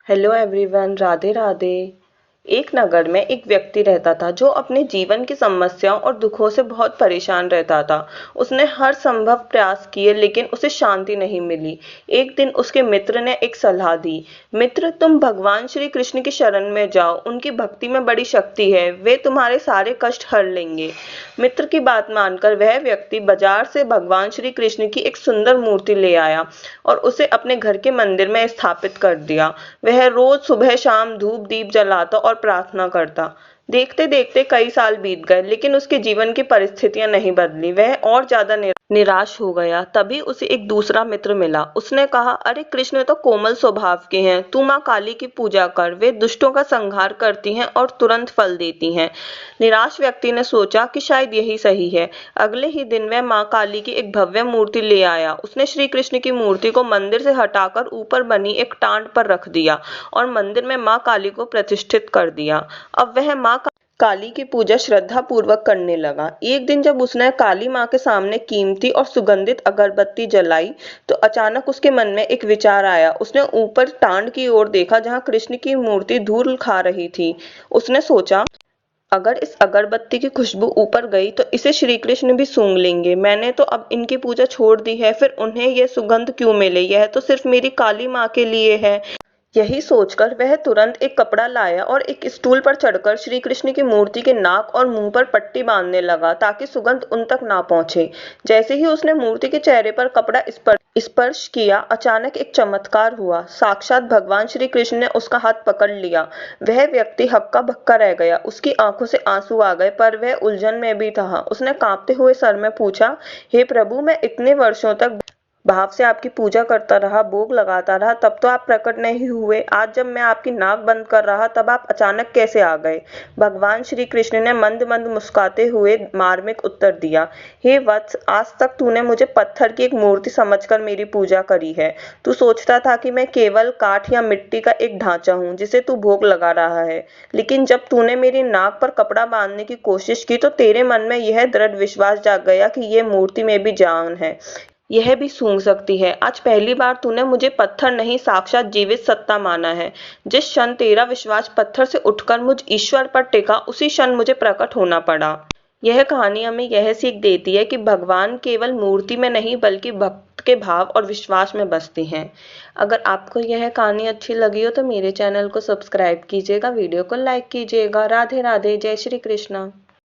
Hello everyone, Radhe Radhe. एक नगर में एक व्यक्ति रहता था जो अपने जीवन की समस्याओं और दुखों से बहुत परेशान रहता था। उसने हर संभव प्रयास किए लेकिन उसे शांति नहीं मिली। एक दिन उसके मित्र ने एक सलाह दी। मित्र, तुम भगवान श्री कृष्ण की शरण में जाओ, उनकी भक्ति में बड़ी शक्ति है, वे तुम्हारे सारे कष्ट हर लेंगे। मित्र की बात मानकर वह व्यक्ति बाजार से भगवान श्री कृष्ण की एक सुंदर मूर्ति ले आया और उसे अपने घर के मंदिर में स्थापित कर दिया। वह रोज सुबह शाम धूप दीप जलाता और प्रार्थना करता। देखते देखते कई साल बीत गए लेकिन उसके जीवन की परिस्थितियां नहीं बदली। वह और ज्यादा निराश हो गया। तभी उसे एक दूसरा मित्र मिला। उसने कहा, अरे कृष्ण तो कोमल स्वभाव के हैं, तू माँ काली की पूजा कर, वे दुष्टों का संहार करती हैं और तुरंत फल देती हैं। निराश व्यक्ति ने सोचा कि शायद यही सही है। अगले ही दिन वह माँ काली की एक भव्य मूर्ति ले आया। उसने श्री कृष्ण की मूर्ति को मंदिर से हटाकर ऊपर बनी एक टांड पर रख दिया और मंदिर में माँ काली को प्रतिष्ठित कर दिया। अब वह माँ काली की पूजा श्रद्धा पूर्वक करने लगा। एक दिन जब उसने काली माँ के सामने कीमती और सुगंधित अगरबत्ती जलाई तो अचानक उसके मन में एक विचार आया। उसने ऊपर टांड की ओर देखा जहाँ कृष्ण की मूर्ति धूल खा रही थी। उसने सोचा, अगर इस अगरबत्ती की खुशबू ऊपर गई तो इसे श्री कृष्ण भी सूंघ लेंगे। मैंने तो अब इनकी पूजा छोड़ दी है, फिर उन्हें यह सुगंध क्यों मिले? यह तो सिर्फ मेरी काली माँ के लिए है। यही सोचकर वह तुरंत एक कपड़ा लाया और एक स्टूल पर चढ़कर श्री कृष्ण की मूर्ति के नाक और मुंह पर पट्टी बांधने लगा ताकि सुगंध उन तक ना पहुंचे। जैसे ही उसने मूर्ति के चेहरे पर कपड़ा स्पर्श किया, अचानक एक चमत्कार हुआ। साक्षात भगवान श्री कृष्ण ने उसका हाथ पकड़ लिया। वह व्यक्ति हक्का बक्का रह गया। उसकी आंखों से आंसू आ गए पर वह उलझन में भी था। उसने कांपते हुए सर में पूछा, हे प्रभु, मैं इतने वर्षों तक भाव से आपकी पूजा करता रहा, भोग लगाता रहा, तब तो आप प्रकट नहीं हुए। आज जब मैं आपकी नाक बंद कर रहा तब आप अचानक कैसे आ गए? भगवान श्री कृष्ण ने मंद मंद मुस्कुराते हुए मार्मिक उत्तर दिया, हे वत्स, आज तक तूने मुझे पत्थर की एक मूर्ति समझकर मेरी पूजा करी है। तू सोचता था कि मैं केवल काठ या मिट्टी का एक ढांचा हूँ जिसे तू भोग लगा रहा है। लेकिन जब तूने मेरी नाक पर कपड़ा बांधने की कोशिश की तो तेरे मन में यह दृढ़ विश्वास जाग गया कि ये मूर्ति में भी जान है, यह भी सूंघ सकती है। आज पहली बार तूने मुझे पत्थर नहीं, साक्षात जीवित सत्ता माना है। जिस क्षण तेरा विश्वास पत्थर से उठकर मुझ ईश्वर पर टिका, उसी क्षण मुझे प्रकट होना पड़ा। यह कहानी हमें यह सीख देती है कि भगवान केवल मूर्ति में नहीं बल्कि भक्त के भाव और विश्वास में बसते हैं। अगर आपको यह कहानी अच्छी लगी हो तो मेरे चैनल को सब्सक्राइब कीजिएगा, वीडियो को लाइक कीजिएगा। राधे राधे, जय श्री कृष्ण।